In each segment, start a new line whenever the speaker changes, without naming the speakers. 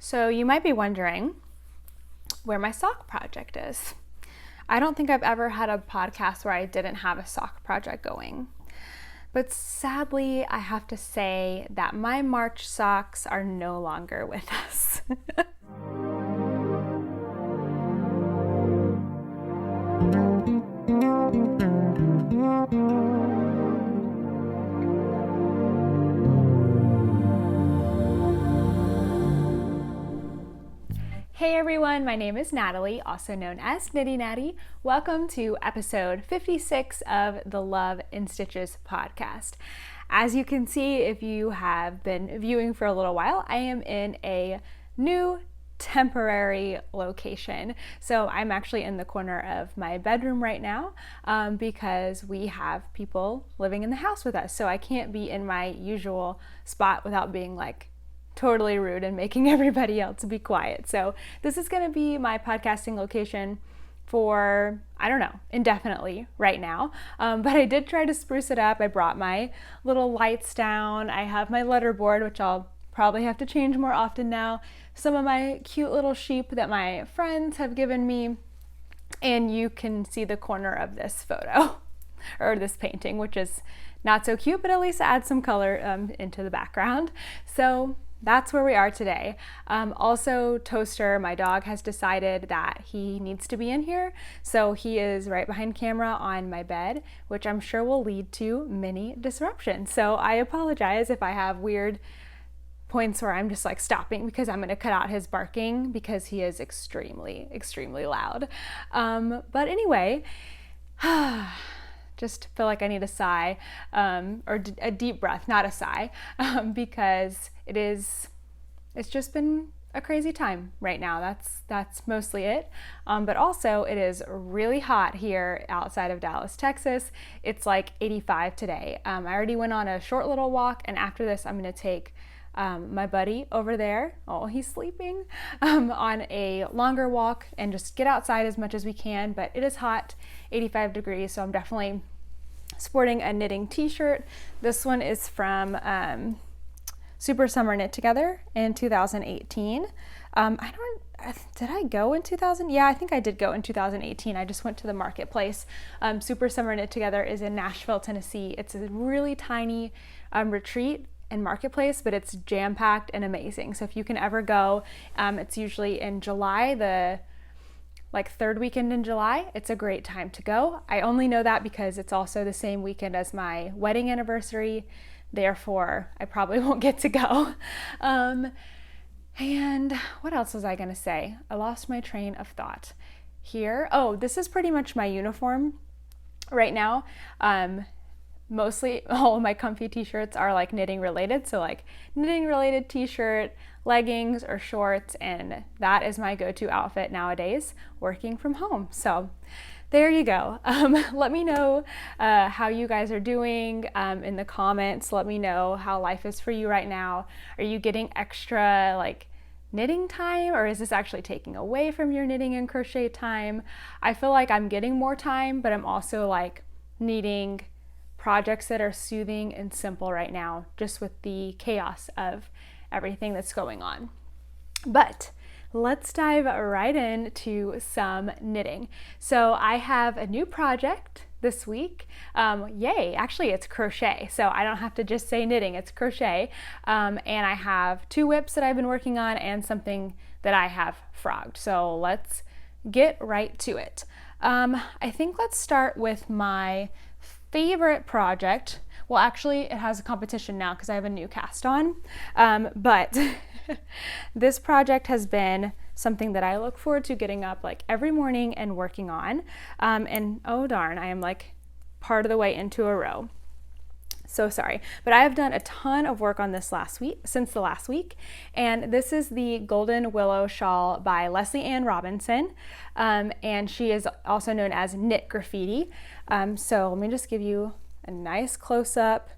So you might be wondering where my sock project is. I don't think I've ever had a podcast where I didn't have a sock project going. But sadly, I have to say that my March socks are no longer with us. Hey everyone, my name is Natalie, also known as Knitty Natty. Welcome to episode 56 of the Love in Stitches podcast. As you can see, if you have been viewing for a little while, I am in a new temporary location. So I'm actually in the corner of my bedroom right now because we have people living in the house with us. So I can't be in my usual spot without being like totally rude and making everybody else be quiet. So this is going to be my podcasting location for, I don't know, indefinitely right now. But I did try to spruce it up. I brought my little lights down. I have my letterboard, which I'll probably have to change more often now. Some of my cute little sheep that my friends have given me. And you can see the corner of this photo or this painting, which is not so cute, but at least adds some color into the background. So that's where we are today. Also, Toaster, my dog, has decided that he needs to be in here. So he is right behind camera on my bed, which I'm sure will lead to many disruptions. So I apologize if I have weird points where I'm just like stopping because I'm going to cut out his barking because he is extremely, extremely loud. But anyway, just feel like I need a sigh or a deep breath, not a sigh, because it's just been a crazy time right now. That's mostly it. But also it is really hot here outside of Dallas, Texas. It's like 85 today. I already went on a short little walk, and after this I'm going to take my buddy over there, oh he's sleeping, on a longer walk and just get outside as much as we can. But it is hot, 85 degrees, so I'm definitely sporting a knitting t-shirt. This one is from Super Summer Knit Together in 2018. Did I go in 2000? Yeah, I think I did go in 2018. I just went to the marketplace. Super Summer Knit Together is in Nashville, Tennessee. It's a really tiny retreat and marketplace, but it's jam-packed and amazing. So if you can ever go, it's usually in July, the third weekend in July. It's a great time to go. I only know that because it's also the same weekend as my wedding anniversary. Therefore, I probably won't get to go. And what else was I going to say? I lost my train of thought here. Oh, this is pretty much my uniform right now. Mostly all of my comfy t-shirts are like knitting related. So like knitting related t-shirt, leggings or shorts, and that is my go-to outfit nowadays working from home. So there you go. Let me know how you guys are doing in the comments. Let me know how life is for you right now. Are you getting extra like knitting time, or is this actually taking away from your knitting and crochet time? I feel like I'm getting more time, but I'm also like needing projects that are soothing and simple right now, just with the chaos of everything that's going on. But let's dive right into some knitting. So I have a new project this week. Yay, actually it's crochet. So I don't have to just say knitting, it's crochet. And I have 2 whips that I've been working on and something that I have frogged. So let's get right to it. I think let's start with my favorite project. Well, actually it has a competition now because I have a new cast on. But this project has been something that I look forward to getting up like every morning and working on. And oh darn, I am like part of the way into a row. So sorry, but I have done a ton of work on this since the last week. And this is the Golden Willow shawl by Leslie Ann Robinson. And she is also known as Knit Graffiti. So let me just give you a nice close-up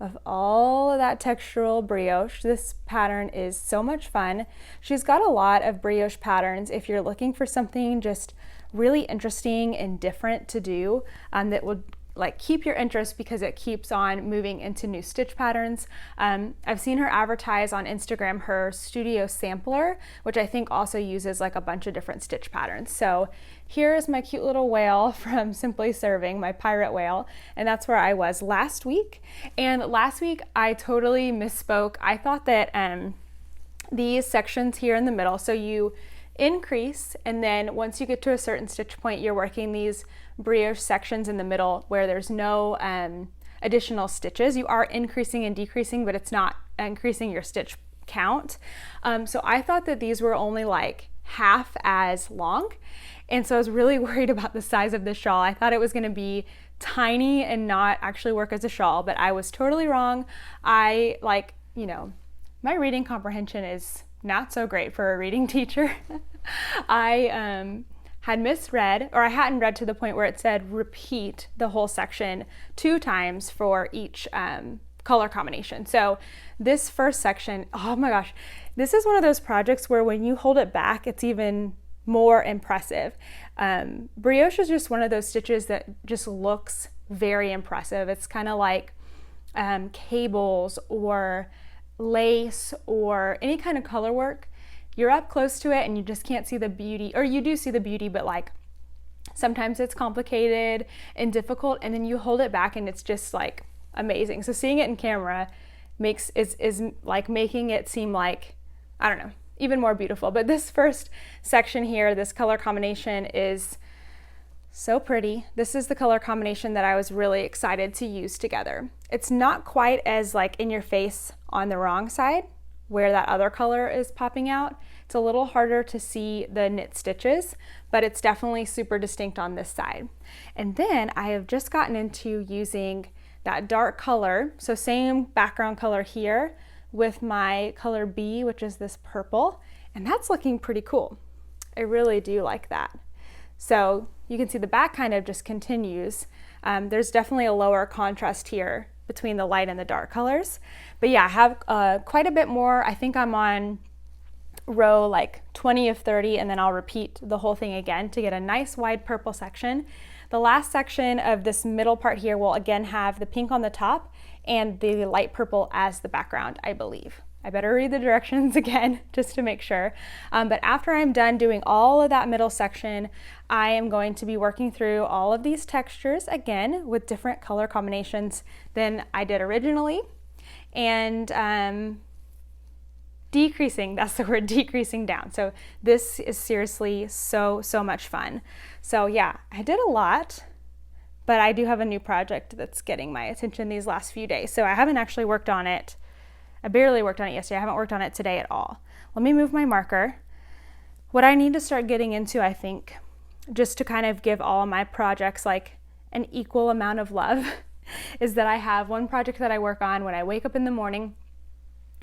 of all of that textural brioche. This pattern is so much fun. She's got a lot of brioche patterns if you're looking for something just really interesting and different to do that would like keep your interest because it keeps on moving into new stitch patterns. I've seen her advertise on Instagram her studio sampler, which I think also uses like a bunch of different stitch patterns. So here's my cute little whale from Simply Serving, my pirate whale, and that's where I was last week. And last week I totally misspoke. I thought that these sections here in the middle, so you increase, and then once you get to a certain stitch point, you're working these brioche sections in the middle where there's no additional stitches. You are increasing and decreasing, but it's not increasing your stitch count. So I thought that these were only like half as long, and so I was really worried about the size of the shawl. I thought it was going to be tiny and not actually work as a shawl, but I was totally wrong. I like, you know, my reading comprehension is not so great for a reading teacher. I had misread, or I hadn't read to the point where it said repeat the whole section 2 times for each color combination. So this first section, oh my gosh, this is one of those projects where when you hold it back, it's even more impressive. Brioche is just one of those stitches that just looks very impressive. It's kind of like cables or lace or any kind of color work. You're up close to it and you just can't see the beauty, or you do see the beauty, but like sometimes it's complicated and difficult, and then you hold it back and it's just like amazing. So seeing it in camera is like making it seem like, I don't know, even more beautiful. But this first section here, this color combination is so pretty. This is the color combination that I was really excited to use together. It's not quite as like in your face on the wrong side where that other color is popping out. It's a little harder to see the knit stitches, but it's definitely super distinct on this side. And then I have just gotten into using that dark color, so same background color here with my color B, which is this purple, and that's looking pretty cool. I really do like that. So you can see the back kind of just continues. There's definitely a lower contrast here between the light and the dark colors. But yeah, I have quite a bit more. I think I'm on row like 20 of 30, and then I'll repeat the whole thing again to get a nice wide purple section. The last section of this middle part here will again have the pink on the top and the light purple as the background, I believe. I better read the directions again just to make sure. But after I'm done doing all of that middle section, I am going to be working through all of these textures again with different color combinations than I did originally. And decreasing, that's the word, decreasing down. So this is seriously so much fun. So yeah, I did a lot, but I do have a new project that's getting my attention these last few days. So I haven't actually worked on it. I barely worked on it yesterday. I haven't worked on it today at all. Let me move my marker. What I need to start getting into, I think, just to kind of give all of my projects like an equal amount of love, is that I have one project that I work on when I wake up in the morning,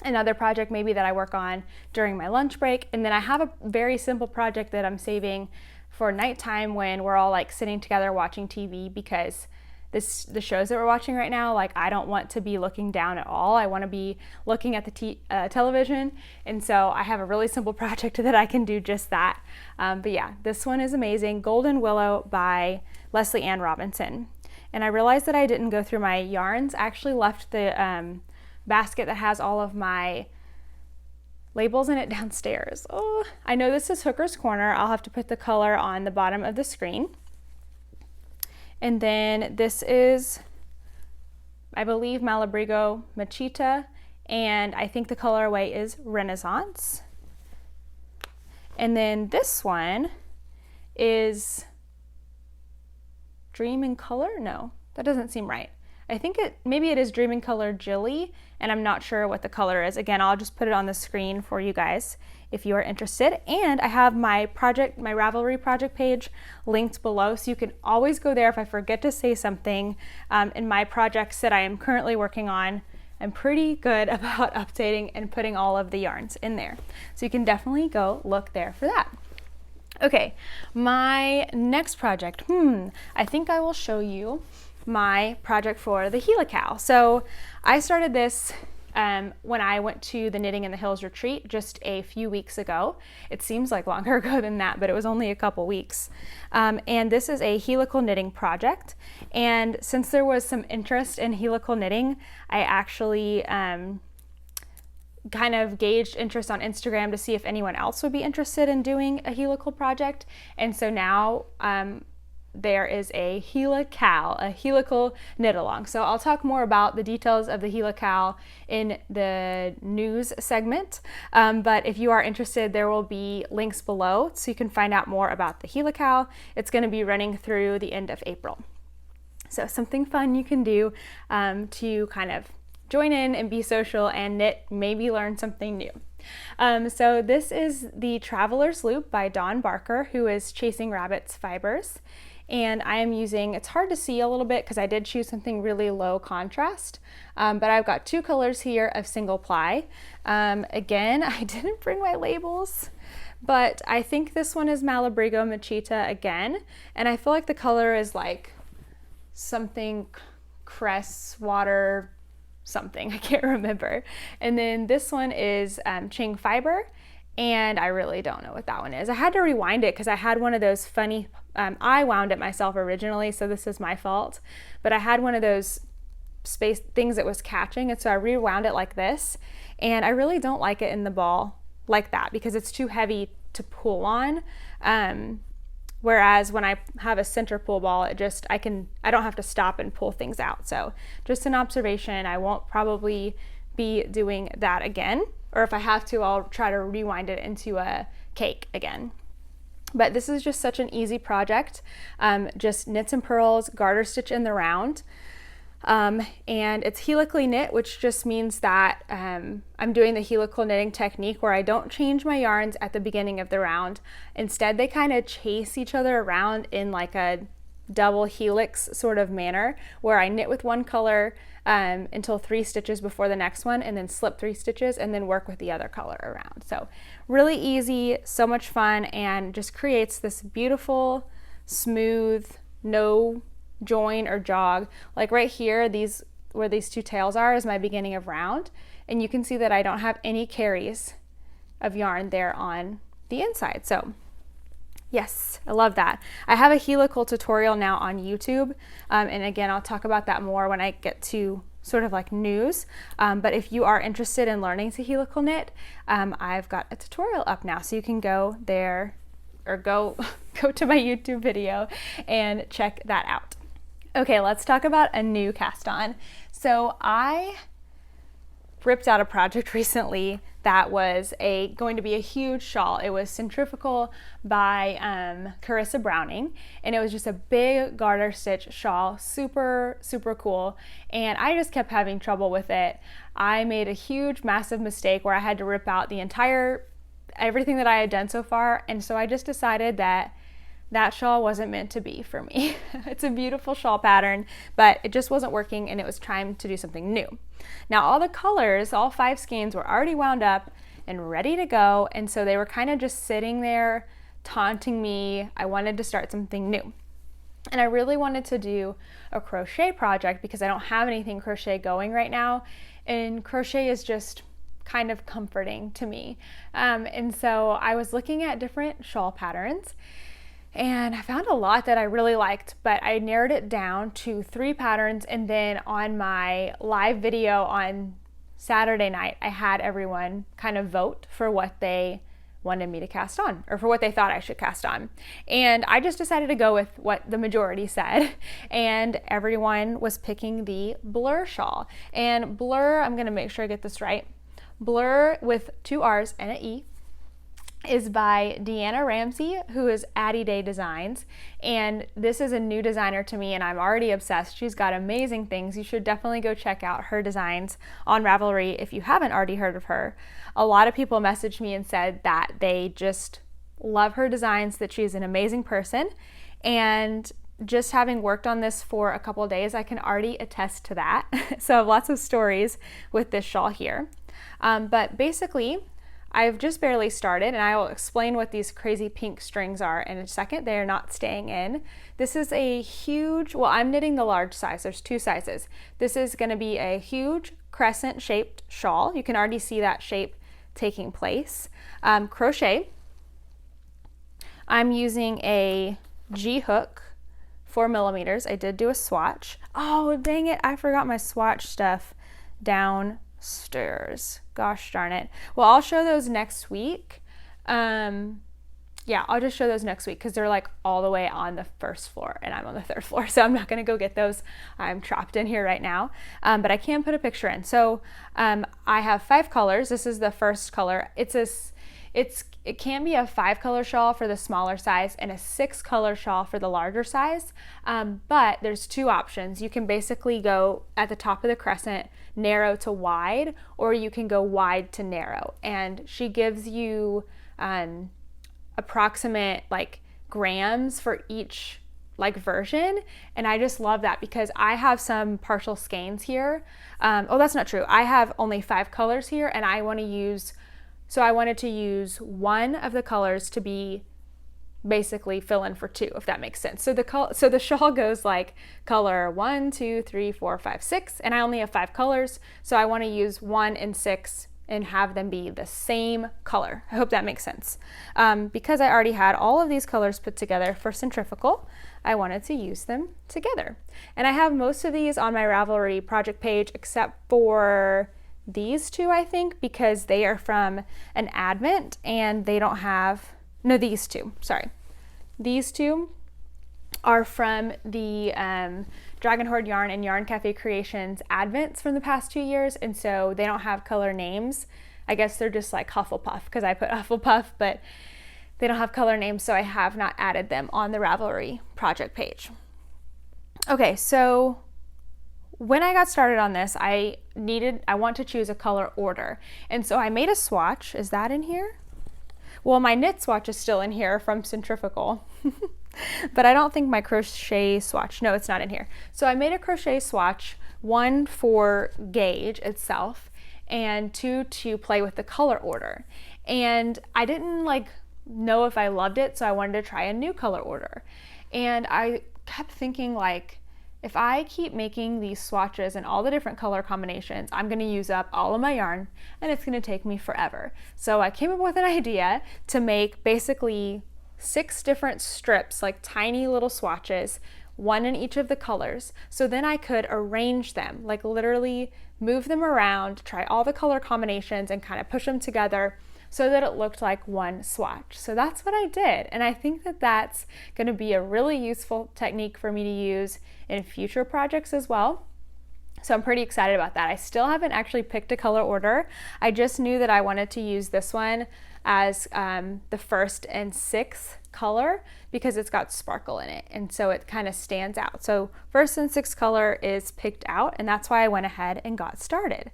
another project maybe that I work on during my lunch break, and then I have a very simple project that I'm saving for nighttime when we're all like sitting together watching TV, because the shows that we're watching right now, like I don't want to be looking down at all. I want to be looking at the television, and so I have a really simple project that I can do just that. But yeah, this one is amazing. Golden Willow by Leslie Ann Robinson. And I realized that I didn't go through my yarns. I actually left the basket that has all of my labels in it downstairs. Oh, I know this is Hooker's Corner. I'll have to put the color on the bottom of the screen. And then this is, I believe, Malabrigo Machita, and I think the colorway is Renaissance. And then this one is Dream in Color? No, that doesn't seem right. I think maybe it is Dream in Color Jilly, and I'm not sure what the color is. Again, I'll just put it on the screen for you guys if you are interested. And I have my Ravelry project page linked below, so you can always go there if I forget to say something in my projects that I am currently working on. I'm pretty good about updating and putting all of the yarns in there. So you can definitely go look there for that. Okay, my next project, I think I will show you my project for the Helicow. So I started this when I went to the Knitting in the Hills retreat just a few weeks ago. It seems like longer ago than that, but it was only a couple weeks. And this is a helical knitting project. And since there was some interest in helical knitting, I actually kind of gauged interest on Instagram to see if anyone else would be interested in doing a helical project. And so now there is a helical, a helical knit along. So I'll talk more about the details of the helical in the news segment. But if you are interested, there will be links below so you can find out more about the helical. It's going to be running through the end of April. So something fun you can do to kind of join in and be social and knit, maybe learn something new. So this is the Traveler's Loop by Dawn Barker, who is Chasing Rabbit's fibers. And I am using, it's hard to see a little bit because I did choose something really low contrast, but I've got 2 colors here of single ply. Again, I didn't bring my labels, but I think this one is Malabrigo Machita again. And I feel like the color is like something cress, water, something, I can't remember. And then this one is Ching Fiber, and I really don't know what that one is. I had to rewind it because I had one of those funny, I wound it myself originally, so this is my fault, but I had one of those space things that was catching, and so I rewound it like this, and I really don't like it in the ball like that because it's too heavy to pull on. Whereas when I have a center pull ball, I don't have to stop and pull things out. So just an observation, I won't probably be doing that again. Or if I have to, I'll try to rewind it into a cake again. But this is just such an easy project. Just knits and purls, garter stitch in the round. And it's helically knit, which just means that I'm doing the helical knitting technique where I don't change my yarns at the beginning of the round. Instead, they kind of chase each other around in like a double helix sort of manner where I knit with one color until 3 stitches before the next one, and then slip 3 stitches and then work with the other color around. So really easy, so much fun, and just creates this beautiful, smooth, no join or jog. Like right here, where these 2 tails are is my beginning of round, and you can see that I don't have any carries of yarn there on the inside. So yes, I love that. I have a helical tutorial now on YouTube, and again, I'll talk about that more when I get to sort of like news. But if you are interested in learning to helical knit, I've got a tutorial up now, so you can go there or go to my YouTube video and check that out. Okay, let's talk about a new cast on. So I ripped out a project recently that was going to be a huge shawl. It was Centrifugal by Carissa Browning, and it was just a big garter stitch shawl, super, super cool. And I just kept having trouble with it. I made a huge, massive mistake where I had to rip out everything that I had done so far, and so I just decided that shawl wasn't meant to be for me. It's a beautiful shawl pattern, but it just wasn't working, and it was time to do something new. Now all the colors, all 5 skeins were already wound up and ready to go, and so they were kind of just sitting there taunting me. I wanted to start something new. And I really wanted to do a crochet project because I don't have anything crochet going right now, and crochet is just kind of comforting to me. And so I was looking at different shawl patterns, and I found a lot that I really liked, but I narrowed it down to 3 patterns, and then on my live video on Saturday night, I had everyone kind of vote for what they wanted me to cast on, or for what they thought I should cast on. And I just decided to go with what the majority said, and everyone was picking the Blur shawl. And Blur, I'm gonna make sure I get this right, Blur with 2 R's and an E, is by Deanna Ramsey, who is Addie Day Designs, and this is a new designer to me, and I'm already obsessed. She's got amazing things. You should definitely go check out her designs on Ravelry if you haven't already heard of her. A lot of people messaged me and said that they just love her designs, that she's an amazing person, and just having worked on this for a couple of days, I can already attest to that. So I have lots of stories with this shawl here. But basically, I've just barely started, and I will explain what these crazy pink strings are in a second. They are not staying in. This is a huge, well, I'm knitting the large size. There's 2 sizes. This is going to be a huge crescent shaped shawl. You can already see that shape taking place. Crochet. I'm using a G hook, 4 millimeters. I did do a swatch. Oh, dang it. I forgot my swatch stuff downstairs. Gosh darn it. Well, I'll show those next week. Yeah, I'll just show those next week because they're like all the way on the first floor and I'm on the third floor. So I'm not going to go get those. I'm trapped in here right now. But I can put a picture in. So I have 5 colors. This is the first color. It can be a 5-color shawl for the smaller size and a 6-color shawl for the larger size. But there's 2 options. You can basically go at the top of the crescent, narrow to wide, or you can go wide to narrow. And she gives you approximate like grams for each like version, and I just love that because I have some partial skeins here. Oh, that's not true. I have only 5 colors here, and I wanted to use one of the colors to be basically fill in for 2, if that makes sense. So the shawl goes like color 1, 2, 3, 4, 5, 6, and I only have 5 colors, so I want to use 1 and 6 and have them be the same color. I hope that makes sense. Because I already had all of these colors put together for centrifugal, I wanted to use them together. And I have most of these on my Ravelry project page except for these 2, I think, because they are from an Advent and they don't have, no, these 2, sorry. These 2 are from the Dragon Horde Yarn and Yarn Cafe Creations Advents from the past 2 years, and so they don't have color names. I guess they're just like Hufflepuff because I put Hufflepuff, but they don't have color names, so I have not added them on the Ravelry project page. Okay, so when I got started on this, I want to choose a color order, and so I made a swatch. Is that in here? Well, my knit swatch is still in here from centrifugal. But I don't think my crochet swatch, no, it's not in here. So I made a crochet swatch, 1 for gauge itself, and 2 to play with the color order. And I didn't like know if I loved it, so I wanted to try a new color order. And I kept thinking like, if I keep making these swatches and all the different color combinations, I'm going to use up all of my yarn and it's going to take me forever. So I came up with an idea to make basically 6 different strips, like tiny little swatches, 1 in each of the colors. So then I could arrange them, like literally move them around, try all the color combinations and kind of push them together so that it looked like one swatch. So that's what I did. And I think that that's going to be a really useful technique for me to use in future projects as well. So I'm pretty excited about that. I still haven't actually picked a color order. I just knew that I wanted to use this one as the 1st and 6th color because it's got sparkle in it, and so it kind of stands out. So 1st and 6th color is picked out, and that's why I went ahead and got started.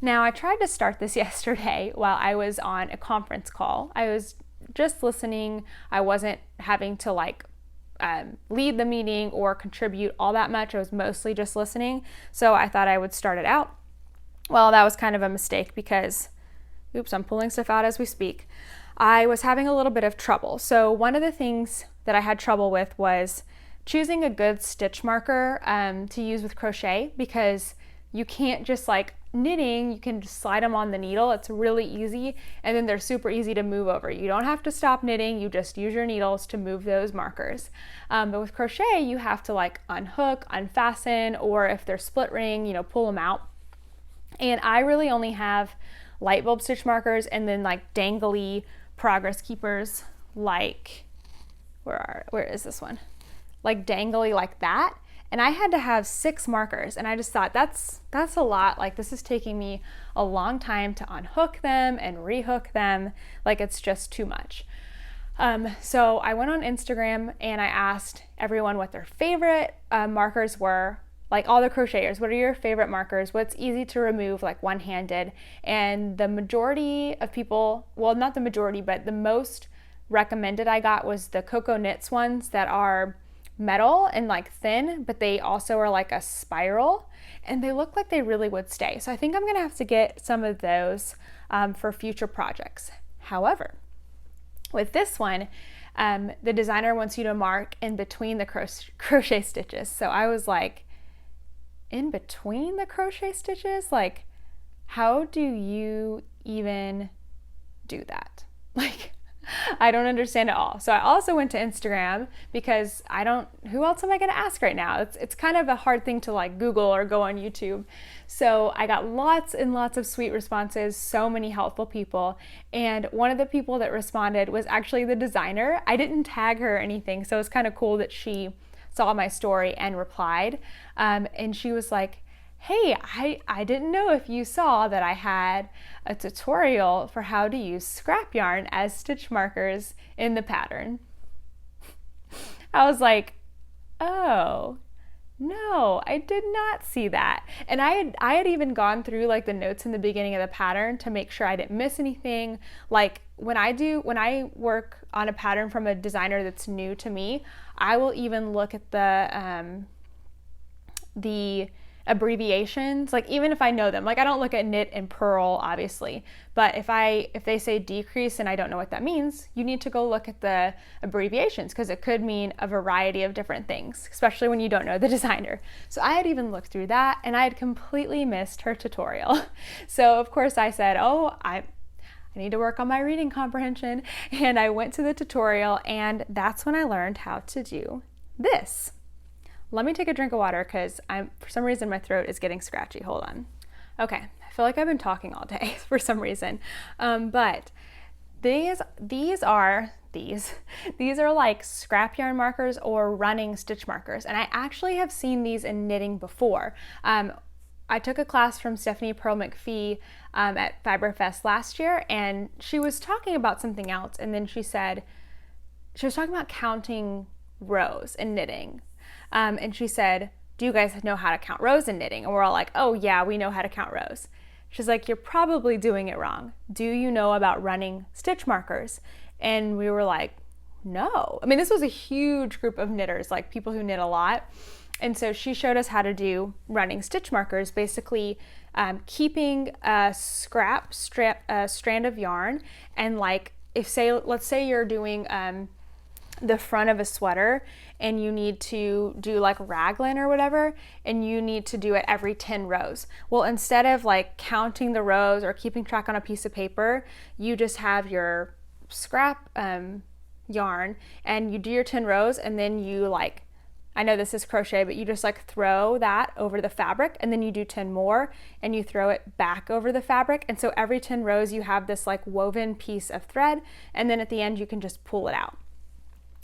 Now I tried to start this yesterday while I was on a conference call. I was just listening. I wasn't having to like lead the meeting or contribute all that much. I was mostly just listening. So I thought I would start it out. Well, that was kind of a mistake because, oops, I'm pulling stuff out as we speak. I was having a little bit of trouble. So one of the things that I had trouble with was choosing a good stitch marker to use with crochet, because you can't just like knitting, you can just slide them on the needle. It's really easy, and then they're super easy to move over. You don't have to stop knitting, you just use your needles to move those markers. But with crochet, you have to like unhook, unfasten, or if they're split ring, you know, pull them out. And I really only have light bulb stitch markers and then like dangly progress keepers, like where is this one? Like dangly like that. And I had to have 6 markers, and I just thought that's a lot. Like, this is taking me a long time to unhook them and rehook them. Like, it's just too much. So I went on Instagram and I asked everyone what their favorite markers were. Like, all the crocheters, what are your favorite markers? What's easy to remove, like one-handed? And the majority of people, well, not the majority, but the most recommended I got was the Coco Knits ones that are metal and like thin, but they also are like a spiral, and they look like they really would stay. So I think I'm gonna have to get some of those for future projects. However, with this one, the designer wants you to mark in between the crochet stitches. So I was like, in between the crochet stitches. Like, how do you even do that? Like, I don't understand at all. So I also went to Instagram because who else am I going to ask right now? It's kind of a hard thing to like Google or go on YouTube. So I got lots and lots of sweet responses, so many helpful people. And one of the people that responded was actually the designer. I didn't tag her or anything, so it's kind of cool that she saw my story and replied. And she was like, hey, I didn't know if you saw that I had a tutorial for how to use scrap yarn as stitch markers in the pattern. I was like, oh, no, I did not see that. And I had even gone through like the notes in the beginning of the pattern to make sure I didn't miss anything. Like when I work on a pattern from a designer that's new to me, I will even look at the abbreviations, like even if I know them. Like I don't look at knit and purl, obviously, but if they say decrease and I don't know what that means, you need to go look at the abbreviations because it could mean a variety of different things, especially when you don't know the designer. So I had even looked through that and I had completely missed her tutorial. So of course I said, oh, I need to work on my reading comprehension, and I went to the tutorial, and that's when I learned how to do this. Let me take a drink of water because for some reason my throat is getting scratchy. Hold on. Okay, I feel like I've been talking all day for some reason. But these are like scrap yarn markers or running stitch markers. And I actually have seen these in knitting before. I took a class from Stephanie Pearl McPhee at Fiberfest last year, and she was talking about something else. And then she was talking about counting rows in knitting. And she said, do you guys know how to count rows in knitting? And we're all like, oh yeah, we know how to count rows. She's like, you're probably doing it wrong. Do you know about running stitch markers? And we were like, no. I mean, this was a huge group of knitters, like people who knit a lot. And so she showed us how to do running stitch markers, basically keeping a strand of yarn, and like let's say you're doing the front of a sweater and you need to do like raglan or whatever, and you need to do it every 10 rows. Well, instead of like counting the rows or keeping track on a piece of paper, you just have your scrap yarn and you do your 10 rows, and then you like, I know this is crochet, but you just like throw that over the fabric, and then you do 10 more and you throw it back over the fabric. And so every 10 rows you have this like woven piece of thread, and then at the end you can just pull it out.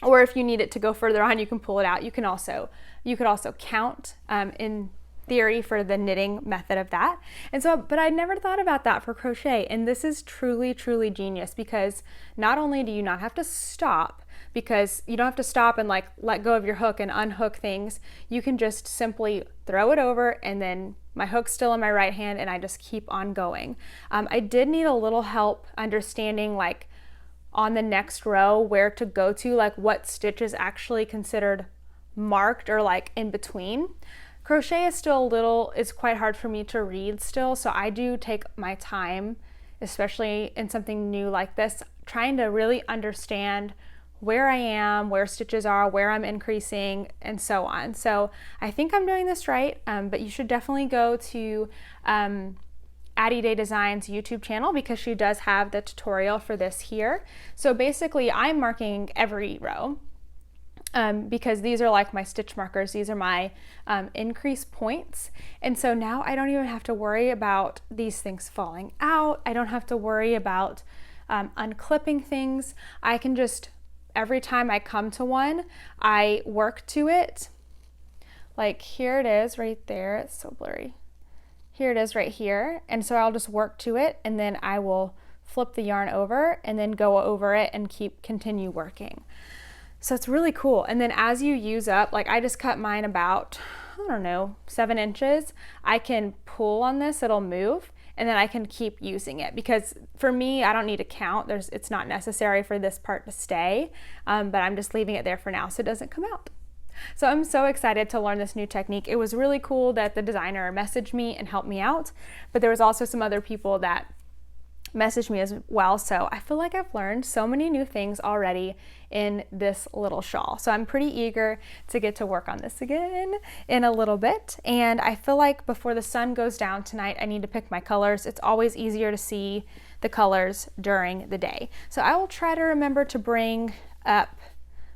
Or if you need it to go further on, you can pull it out. You could also count in theory for the knitting method of that. And so, but I'd never thought about that for crochet. And this is truly, truly genius, because not only do you not have to stop, because you don't have to stop and like let go of your hook and unhook things, you can just simply throw it over, and then my hook's still in my right hand and I just keep on going. I did need a little help understanding like on the next row where to go to, like what stitch is actually considered marked or like in between. Crochet is quite hard for me to read still, so I do take my time, especially in something new like this, trying to really understand where I am, where stitches are, where I'm increasing, and so on. So I think I'm doing this right, but you should definitely go to Addie Day Designs YouTube channel, because she does have the tutorial for this here. So basically I'm marking every row because these are like my stitch markers. These are my increase points. And so now I don't even have to worry about these things falling out. I don't have to worry about unclipping things. I can just, every time I come to one, I work to it. Like here it is right there. It's so blurry. Here it is right here, and so I'll just work to it, and then I will flip the yarn over and then go over it and continue working. So it's really cool. And then as you use up, like I just cut mine about, I don't know, 7 inches, I can pull on this, it'll move, and then I can keep using it, because for me, I don't need to count. It's not necessary for this part to stay, but I'm just leaving it there for now so it doesn't come out. So I'm so excited to learn this new technique. It was really cool that the designer messaged me and helped me out, but there was also some other people that messaged me as well. So I feel like I've learned so many new things already in this little shawl. So I'm pretty eager to get to work on this again in a little bit. And I feel like before the sun goes down tonight, I need to pick my colors. It's always easier to see the colors during the day. So I will try to remember to bring up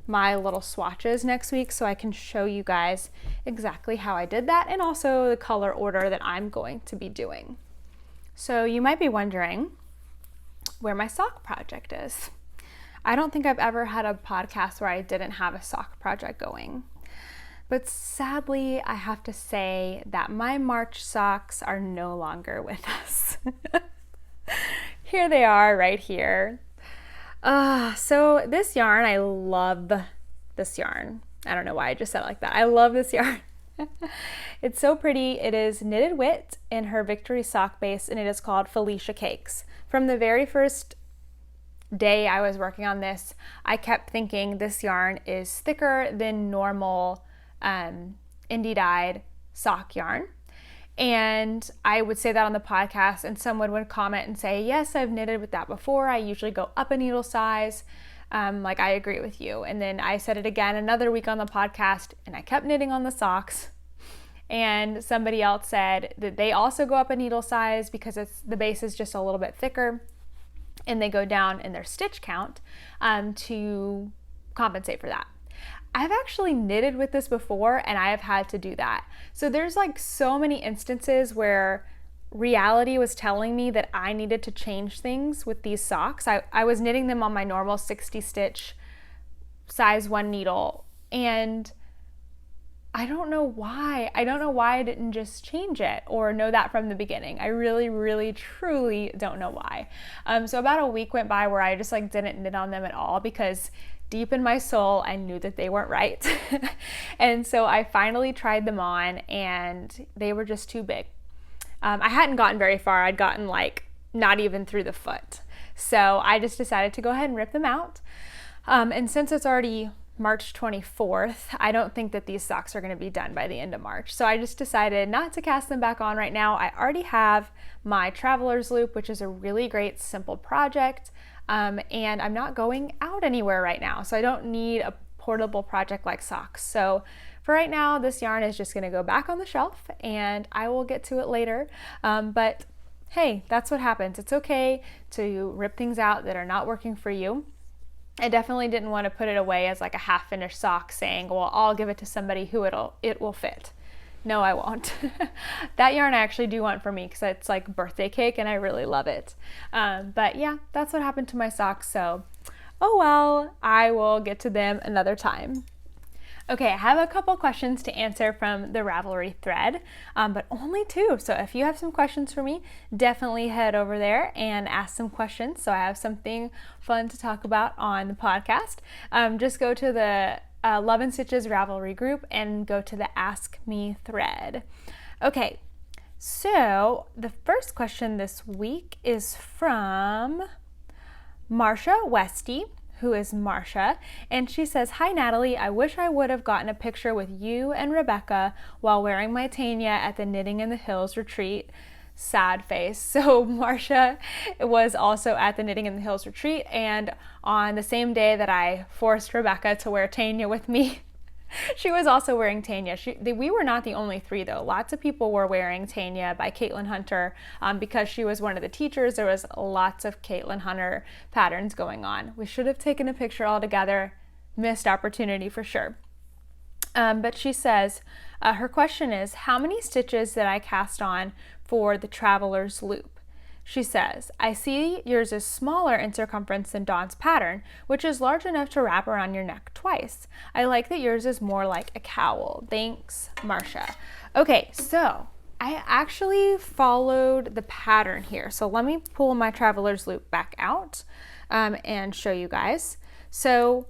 my little swatches next week so I can show you guys exactly how I did that and also the color order that I'm going to be doing. So you might be wondering where my sock project is. I don't think I've ever had a podcast where I didn't have a sock project going. But sadly, I have to say that my March socks are no longer with us. Here they are right here. So this yarn, I love this yarn. I don't know why I just said it like that. I love this yarn. It's so pretty. It is Knitted Wit in her Victory sock base, and it is called Felicia Cakes. From the very first day I was working on this, I kept thinking this yarn is thicker than normal indie dyed sock yarn. And I would say that on the podcast, and someone would comment and say, yes, I've knitted with that before. I usually go up a needle size. Like, I agree with you. And then I said it again another week on the podcast, and I kept knitting on the socks. And somebody else said that they also go up a needle size because the base is just a little bit thicker, and they go down in their stitch count to compensate for that. I've actually knitted with this before, and I have had to do that. So there's like so many instances where reality was telling me that I needed to change things with these socks. I was knitting them on my normal 60 stitch size 1 needle, and I don't know why. I don't know why I didn't just change it or know that from the beginning. I really, really, truly don't know why. So about a week went by where I just like didn't knit on them at all because deep in my soul, I knew that they weren't right. And so I finally tried them on, and they were just too big. I hadn't gotten very far. I'd gotten like not even through the foot. So I just decided to go ahead and rip them out. And since it's already March 24th, I don't think that these socks are going to be done by the end of March. So I just decided not to cast them back on right now. I already have my Traveler's Loop, which is a really great, simple project. And I'm not going out anywhere right now, so I don't need a portable project like socks. So for right now, this yarn is just going to go back on the shelf, and I will get to it later. But hey, that's what happens. It's okay to rip things out that are not working for you. I definitely didn't want to put it away as like a half-finished sock saying, well, I'll give it to somebody who it will fit. No, I won't. That yarn I actually do want for me because it's like birthday cake and I really love it. But yeah, that's what happened to my socks. So, oh well, I will get to them another time. Okay, I have a couple questions to answer from the Ravelry thread, but only 2. So if you have some questions for me, definitely head over there and ask some questions so I have something fun to talk about on the podcast. Just go to the Love and Stitches Ravelry group and go to the Ask Me thread. Okay, so the first question this week is from Marcia Westy, who is Marcia, and she says, hi Natalie, I wish I would have gotten a picture with you and Rebecca while wearing my Tanya at the Knitting in the Hills retreat. Sad face. So Marcia was also at the Knitting in the Hills retreat, and on the same day that I forced Rebecca to wear Tanya with me, she was also wearing Tanya. We were not the only 3 though. Lots of people were wearing Tanya by Caitlin Hunter because she was one of the teachers. There was lots of Caitlin Hunter patterns going on. We should have taken a picture all together. Missed opportunity for sure. But she says, her question is, how many stitches did I cast on for the Traveler's Loop? She says, I see yours is smaller in circumference than Dawn's pattern, which is large enough to wrap around your neck twice. I like that yours is more like a cowl. Thanks, Marcia. Okay, so I actually followed the pattern here. So let me pull my Traveler's Loop back out and show you guys. So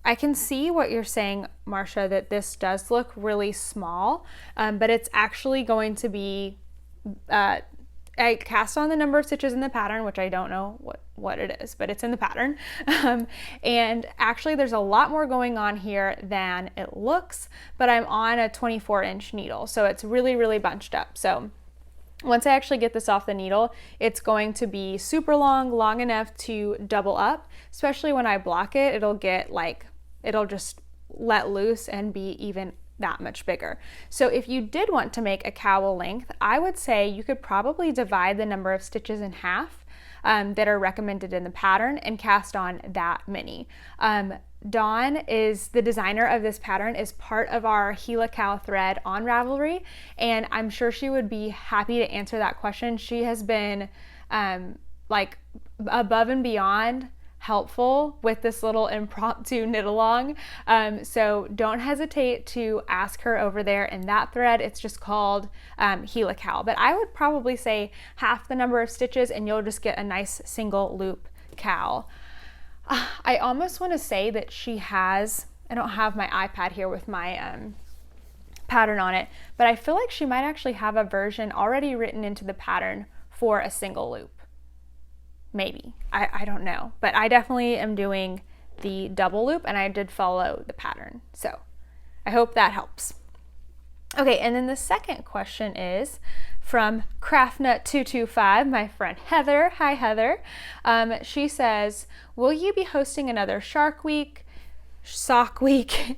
I can see what you're saying, Marcia, that this does look really small, but it's actually going to be I cast on the number of stitches in the pattern, which I don't know what it is, but it's in the pattern. And actually there's a lot more going on here than it looks, but I'm on a 24-inch needle, so it's really, really bunched up. So Once I actually get this off the needle, it's going to be super long, long enough to double up, especially when I block it, it'll just let loose and be even that much bigger. So if you did want to make a cowl length, I would say you could probably divide the number of stitches in half that are recommended in the pattern and cast on that many. Dawn is the designer of this pattern, is part of our Helical thread on Ravelry, and I'm sure she would be happy to answer that question. She has been like above and beyond helpful with this little impromptu knit along. So don't hesitate to ask her over there in that thread. It's just called Helical, but I would probably say half the number of stitches and you'll just get a nice single loop cowl. I almost want to say that she has, I don't have my iPad here with my pattern on it, but I feel like she might actually have a version already written into the pattern for a single loop. Maybe, I don't know, but I definitely am doing the double loop and I did follow the pattern. So I hope that helps. Okay, and then the second question is from Craftnut225, my friend Heather. Hi, Heather. She says, will you be hosting another Sock Week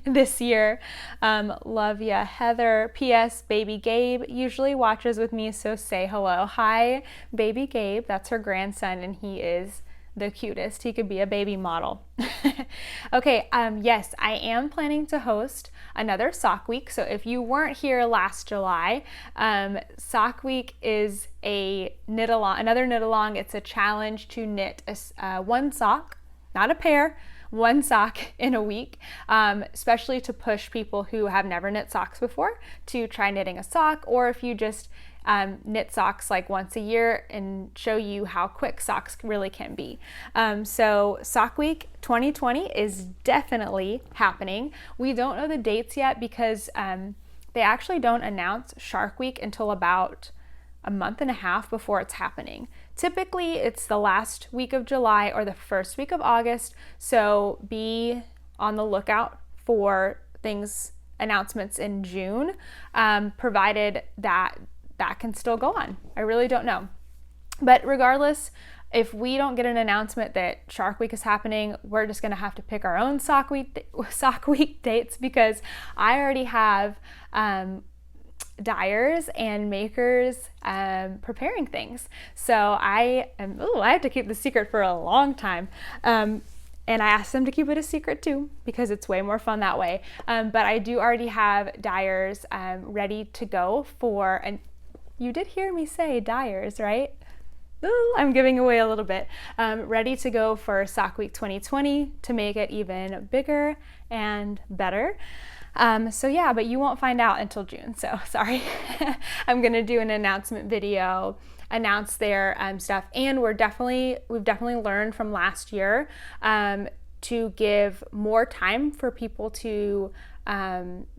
this year? Love ya, Heather. P.S. Baby Gabe usually watches with me, so say hello. Hi, Baby Gabe. That's her grandson, and he is the cutest. He could be a baby model. Okay, yes, I am planning to host another Sock Week. So if you weren't here last July, Sock Week is another knit along. It's a challenge to knit one sock, not a pair, one sock in a week, especially to push people who have never knit socks before to try knitting a sock, or if you just knit socks like once a year and show you how quick socks really can be. So Sock Week 2020 is definitely happening. We don't know the dates yet because they actually don't announce Shark Week until about a month and a half before it's happening. Typically, it's the last week of July or the first week of August, so be on the lookout for announcements in June, provided that can still go on. I really don't know. But regardless, if we don't get an announcement that Shark Week is happening, we're just gonna have to pick our own Sock Week dates, because I already have dyers and makers preparing things. So I have to keep the secret for a long time. And I asked them to keep it a secret too, because it's way more fun that way. But I do already have dyers ready to go for, and you did hear me say dyers, right? Ooh, I'm giving away a little bit. Ready to go for Sock Week 2020 to make it even bigger and better. So yeah, but you won't find out until June, so sorry. I'm gonna do an announcement video, announce their stuff, and we've definitely learned from last year to give more time for people to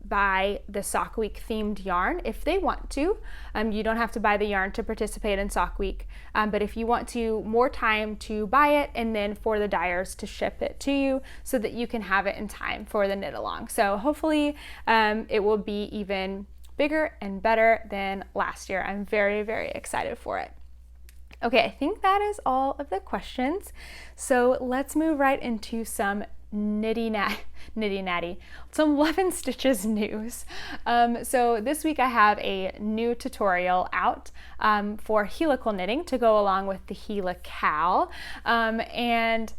buy the Sock Week themed yarn if they want to. You don't have to buy the yarn to participate in Sock Week, but if you want to, more time to buy it, and then for the dyers to ship it to you so that you can have it in time for the knit along. So hopefully it will be even bigger and better than last year. I'm very, very excited for it. Okay, I think that is all of the questions. So let's move right into some Knitty Natty, some Love and Stitches news. So this week I have a new tutorial out for helical knitting to go along with the Helical, and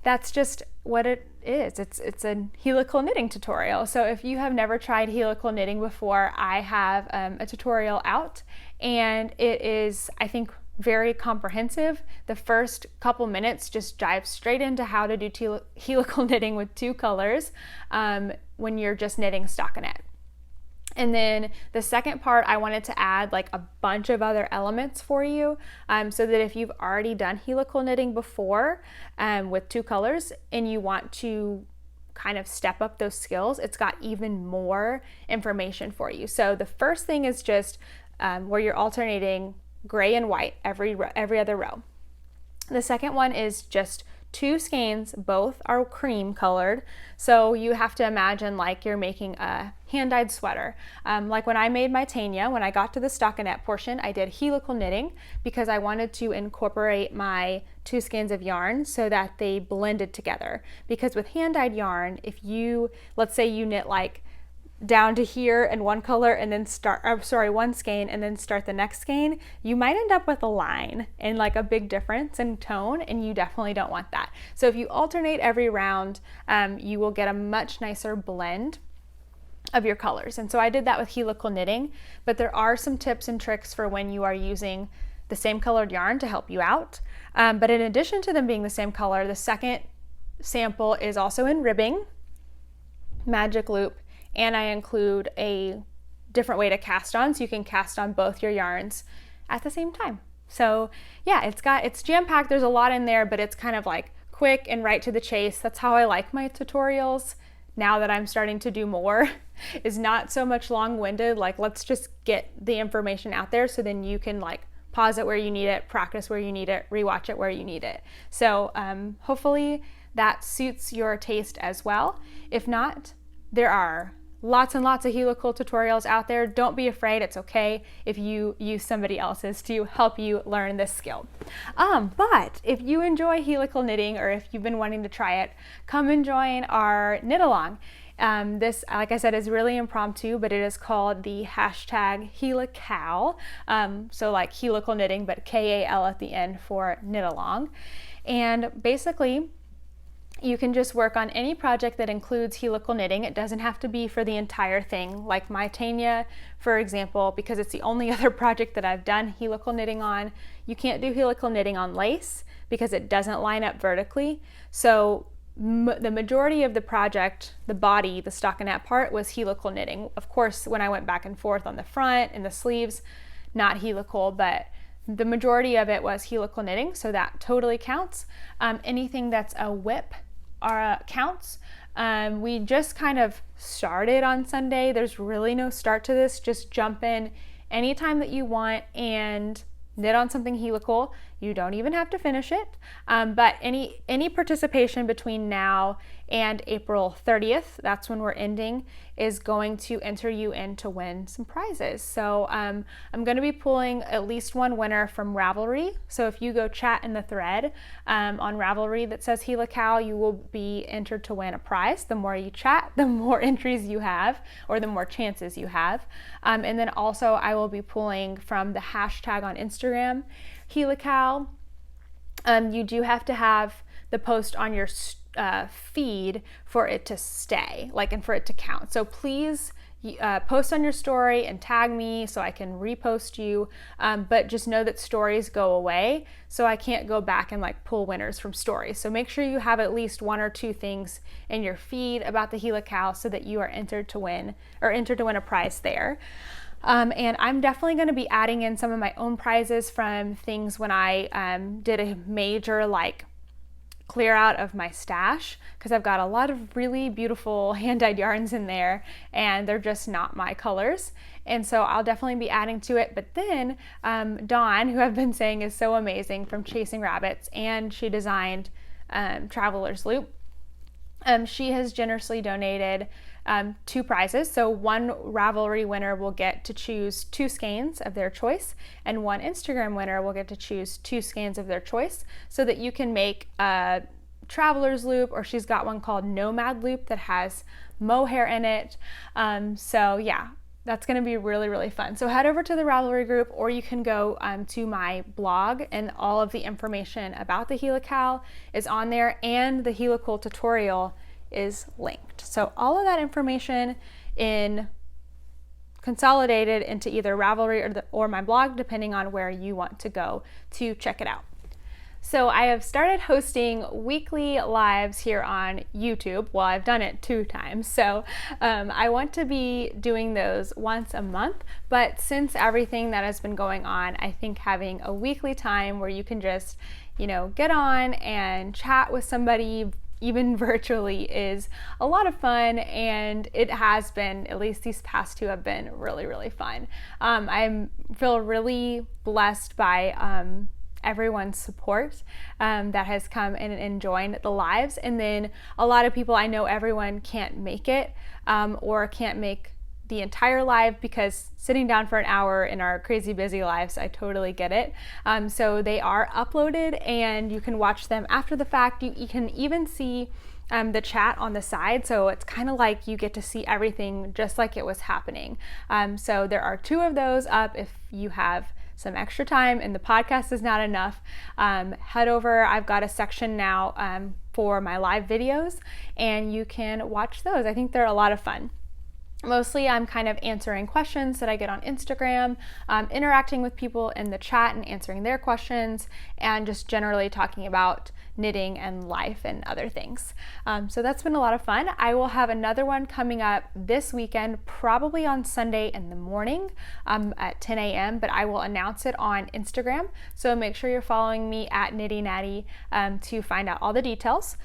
that's just what it is. It's a helical knitting tutorial. So if you have never tried helical knitting before, I have a tutorial out, and it is, I think, very comprehensive. The first couple minutes just dive straight into how to do helical knitting with two colors when you're just knitting stockinette. And then the second part, I wanted to add like a bunch of other elements for you, so that if you've already done helical knitting before with two colors and you want to kind of step up those skills, it's got even more information for you. So the first thing is just where you're alternating gray and white every other row. The second one is just 2 skeins, both are cream colored. So you have to imagine like you're making a hand-dyed sweater. Like when I made my Tanya, when I got to the stockinette portion, I did helical knitting because I wanted to incorporate my 2 skeins of yarn so that they blended together. Because with hand-dyed yarn, if you, let's say you knit like down to here in one color and then one skein and then start the next skein, you might end up with a line and like a big difference in tone, and you definitely don't want that. So if you alternate every round, you will get a much nicer blend of your colors. And so I did that with helical knitting, but there are some tips and tricks for when you are using the same colored yarn to help you out. But in addition to them being the same color, the second sample is also in ribbing, magic loop, and I include a different way to cast on, so you can cast on both your yarns at the same time. So yeah, it's jam-packed. There's a lot in there, but it's kind of like quick and right to the chase. That's how I like my tutorials now that I'm starting to do more, is not so much long-winded, like let's just get the information out there so then you can like pause it where you need it, practice where you need it, rewatch it where you need it. So hopefully that suits your taste as well. If not, there are lots and lots of helical tutorials out there. Don't be afraid. It's okay if you use somebody else's to help you learn this skill. But if you enjoy helical knitting, or if you've been wanting to try it, come and join our knit along. This, like I said, is really impromptu, but it is called the #helical. So like helical knitting, but KAL at the end for knit along. And basically, you can just work on any project that includes helical knitting. It doesn't have to be for the entire thing. Like my Tanya, for example, because it's the only other project that I've done helical knitting on, you can't do helical knitting on lace because it doesn't line up vertically. So the majority of the project, the body, the stockinette part, was helical knitting. Of course, when I went back and forth on the front and the sleeves, not helical, but the majority of it was helical knitting, so that totally counts. Anything that's a whip counts. We just kind of started on Sunday. There's really no start to this. Just jump in anytime that you want and knit on something helical. You don't even have to finish it, but any participation between now and April 30th, that's when we're ending, is going to enter you in to win some prizes. So I'm going to be pulling at least one winner from Ravelry. So if you go chat in the thread on Ravelry that says helical, you will be entered to win a prize. The more you chat, the more entries you have, or the more chances you have. And then also I will be pulling from the hashtag on Instagram, helical. You do have to have the post on your feed for it to stay, and for it to count. So please post on your story and tag me so I can repost you, but just know that stories go away, so I can't go back and pull winners from stories. So make sure you have at least 1 or 2 things in your feed about the helical so that you are entered to win a prize there. And I'm definitely going to be adding in some of my own prizes from things when I did a major clear out of my stash, because I've got a lot of really beautiful hand-dyed yarns in there and they're just not my colors, and so I'll definitely be adding to it. But then Dawn, who I've been saying is so amazing from Chasing Rabbits, and she designed Traveler's Loop, she has generously donated 2 prizes. So one Ravelry winner will get to choose 2 skeins of their choice, and one Instagram winner will get to choose 2 skeins of their choice, so that you can make a Traveler's Loop, or she's got one called Nomad Loop that has mohair in it. So yeah, that's going to be really, really fun. So head over to the Ravelry group, or you can go to my blog, and all of the information about the helical is on there, and the helical tutorial is linked. So all of that information consolidated into either Ravelry or my blog, depending on where you want to go to check it out. So I have started hosting weekly lives here on YouTube. Well, I've done it 2 times, so I want to be doing those once a month, but since everything that has been going on, I think having a weekly time where you can just, get on and chat with somebody, even virtually, is a lot of fun, and it has been, at least these past 2 have been really, really fun. I feel really blessed by everyone's support that has come in and joined the lives. And then a lot of people, I know everyone can't make it or can't make the entire live, because sitting down for an hour in our crazy busy lives, I totally get it. So they are uploaded and you can watch them after the fact. You can even see the chat on the side, so it's kind of like you get to see everything just like it was happening. So there are 2 of those up if you have some extra time and the podcast is not enough. Head over, I've got a section now for my live videos, and you can watch those. I think they're a lot of fun. Mostly I'm kind of answering questions that I get on Instagram, interacting with people in the chat and answering their questions, and just generally talking about knitting and life and other things. So that's been a lot of fun. I will have another one coming up this weekend, probably on Sunday in the morning at 10 a.m., but I will announce it on Instagram. So make sure you're following me at Knitty Natty to find out all the details.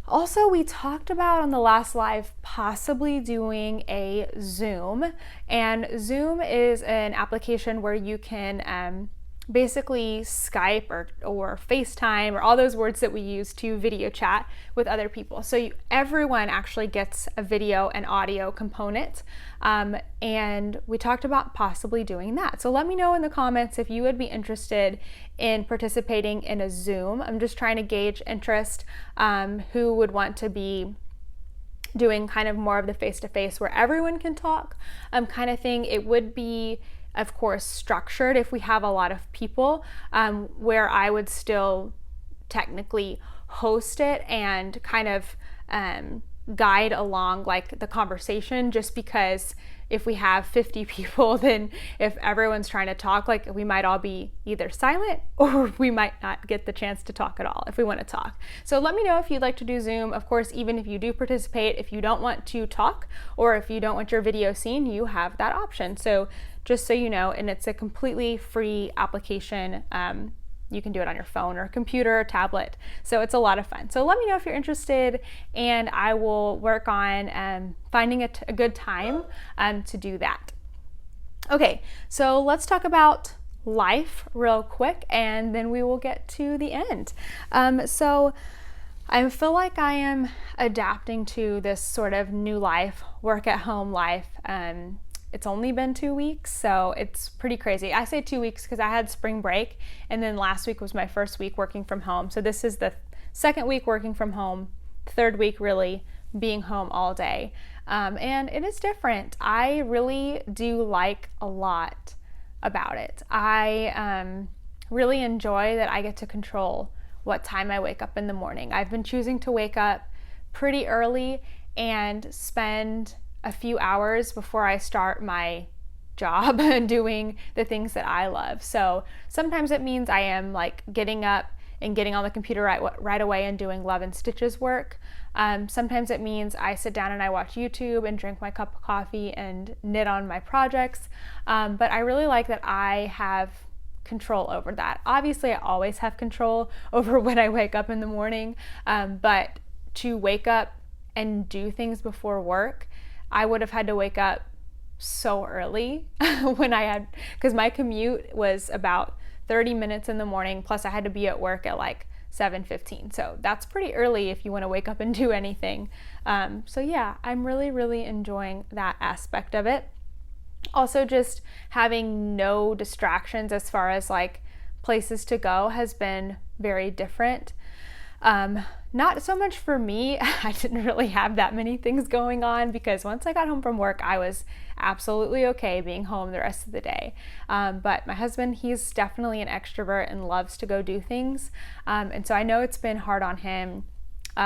Also, we talked about on the last live possibly doing a Zoom, and Zoom is an application where you can basically Skype or FaceTime or all those words that we use to video chat with other people. So everyone actually gets a video and audio component, and we talked about possibly doing that. So let me know in the comments if you would be interested in participating in a Zoom. I'm just trying to gauge interest, who would want to be doing kind of more of the face-to-face where everyone can talk kind of thing. It would be, of course, structured if we have a lot of people, where I would still technically host it and kind of guide along like the conversation, just because if we have 50 people, then if everyone's trying to talk, like we might all be either silent or we might not get the chance to talk at all if we want to talk. So let me know if you'd like to do Zoom. Of course, even if you do participate, if you don't want to talk or if you don't want your video seen, you have that option. So just so you know, and it's a completely free application. You can do it on your phone or computer or tablet. So it's a lot of fun. So let me know if you're interested, and I will work on finding a good time to do that. Okay, so let's talk about life real quick, and then we will get to the end. So I feel like I am adapting to this sort of new life, work at home life. It's only been 2 weeks, so it's pretty crazy. I say 2 weeks because I had spring break, and then last week was my first week working from home. So this is the second week working from home, third week really being home all day. And it is different. I really do like a lot about it. I really enjoy that I get to control what time I wake up in the morning. I've been choosing to wake up pretty early and spend a few hours before I start my job doing the things that I love. So sometimes it means I am like getting up and getting on the computer right away and doing Love and Stitches work. Sometimes it means I sit down and I watch YouTube and drink my cup of coffee and knit on my projects. But I really like that I have control over that. Obviously, I always have control over when I wake up in the morning, but to wake up and do things before work, I would have had to wake up so early because my commute was about 30 minutes in the morning, plus I had to be at work at like 7:15. So that's pretty early if you want to wake up and do anything. So yeah, I'm really, really enjoying that aspect of it. Also, just having no distractions as far as like places to go has been very different. Not so much for me. I didn't really have that many things going on because once I got home from work, I was absolutely okay being home the rest of the day. But my husband, he's definitely an extrovert and loves to go do things. And so I know it's been hard on him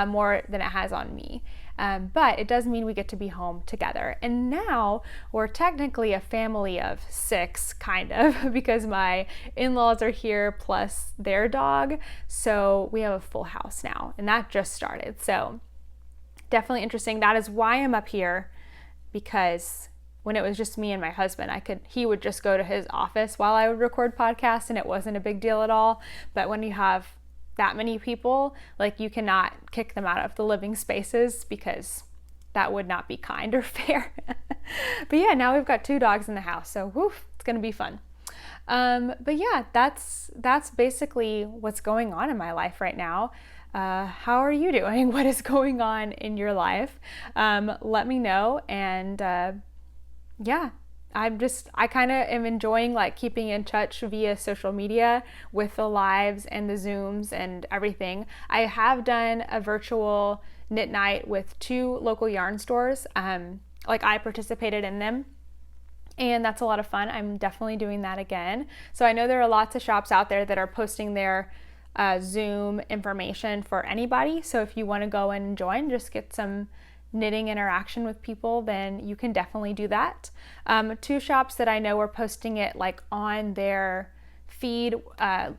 more than it has on me. But it does mean we get to be home together. And now we're technically a family of 6, kind of, because my in-laws are here plus their dog. So we have a full house now, and that just started. So definitely interesting. That is why I'm up here, because when it was just me and my husband, he would just go to his office while I would record podcasts, and it wasn't a big deal at all. But when you have that many people, like, you cannot kick them out of the living spaces because that would not be kind or fair. But yeah, now we've got 2 dogs in the house, so woof, it's gonna be fun. But yeah, that's basically what's going on in my life right now. How are you doing? What is going on in your life? Let me know. And yeah, I kind of am enjoying like keeping in touch via social media with the lives and the Zooms and everything. I have done a virtual knit night with 2 local yarn stores. Like I participated in them, and that's a lot of fun. I'm definitely doing that again. So I know there are lots of shops out there that are posting their Zoom information for anybody. So if you want to go and join, just get some knitting interaction with people, then you can definitely do that. 2 shops that I know are posting it like on their feed,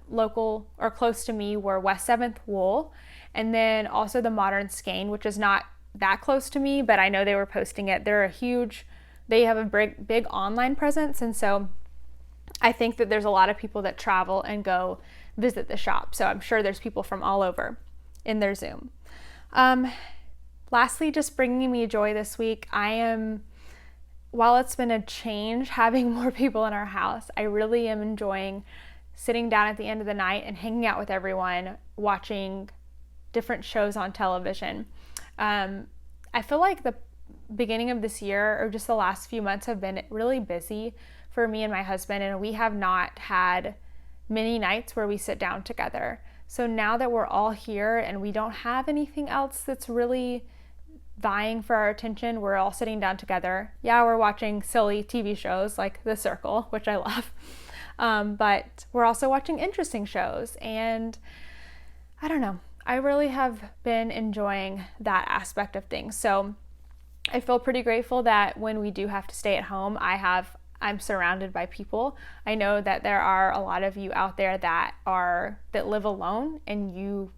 local or close to me, were West 7th Wool, and then also the Modern Skein, which is not that close to me, but I know they were posting it. They have a big online presence, and so I think that there's a lot of people that travel and go visit the shop. So I'm sure there's people from all over in their Zoom. Lastly, just bringing me joy this week, while it's been a change having more people in our house, I really am enjoying sitting down at the end of the night and hanging out with everyone, watching different shows on television. I feel like the beginning of this year, or just the last few months, have been really busy for me and my husband, and we have not had many nights where we sit down together. So now that we're all here and we don't have anything else that's really vying for our attention, we're all sitting down together. Yeah, we're watching silly TV shows like The Circle, which I love, but we're also watching interesting shows, and I don't know, I really have been enjoying that aspect of things. So I feel pretty grateful that when we do have to stay at home, I'm surrounded by people. I know that there are a lot of you out there that live alone, and you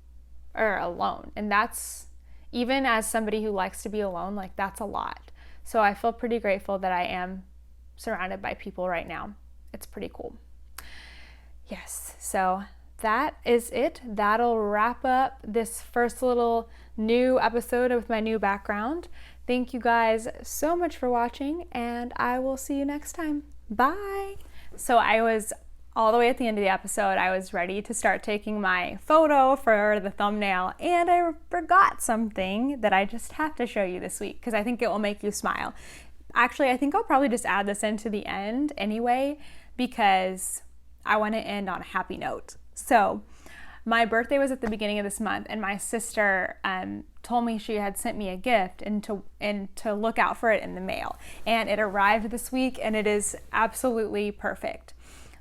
are alone. And that's, even as somebody who likes to be alone, like that's a lot. So I feel pretty grateful that I am surrounded by people right now. It's pretty cool. Yes, so that is it. That'll wrap up this first little new episode with my new background. Thank you guys so much for watching, and I will see you next time. Bye! So I was all the way at the end of the episode, I was ready to start taking my photo for the thumbnail, and I forgot something that I just have to show you this week because I think it will make you smile. Actually, I think I'll probably just add this into the end anyway because I want to end on a happy note. So my birthday was at the beginning of this month, and my sister told me she had sent me a gift and to look out for it in the mail. And it arrived this week, and it is absolutely perfect.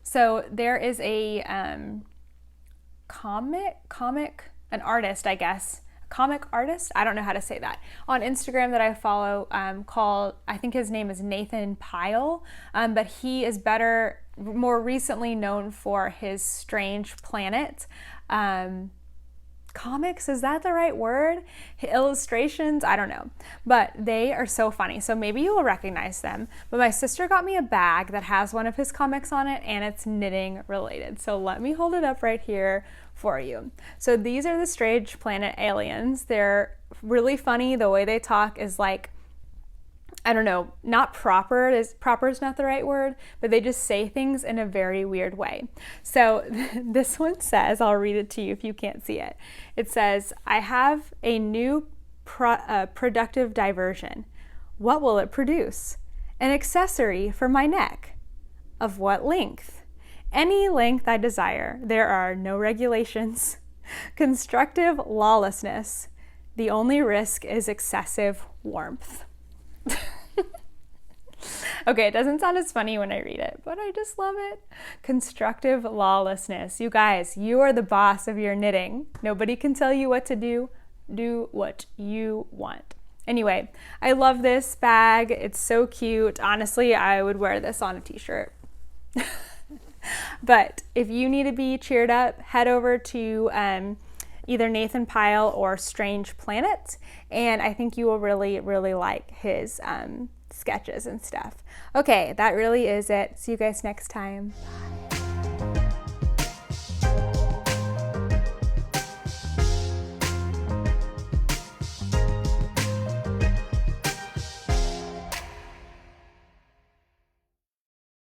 So there is a an artist, I guess, comic artist, I don't know how to say that, on Instagram that I follow, called, I think his name is Nathan Pyle, but he is more recently known for his Strange Planet comics, is that the right word? Illustrations, I don't know, but they are so funny, so maybe you will recognize them. But my sister got me a bag that has one of his comics on it, and it's knitting related, so let me hold it up right here for you. So these are the Strange Planet aliens. They're really funny. The way they talk is like, I don't know, not proper is not the right word, but they just say things in a very weird way. So this one says, I'll read it to you if you can't see it. It says, I have a new productive diversion. What will it produce? An accessory for my neck. Of what length? Any length I desire. There are no regulations. Constructive lawlessness. The only risk is excessive warmth. Okay, it doesn't sound as funny when I read it, but I just love it. Constructive lawlessness. You guys, you are the boss of your knitting. Nobody can tell you what to do. Do what you want. Anyway, I love this bag. It's so cute. Honestly, I would wear this on a t-shirt. But if you need to be cheered up, head over to either Nathan Pyle or Strange Planet, and I think you will really, really like his sketches and stuff. Okay, that really is it. See you guys next time.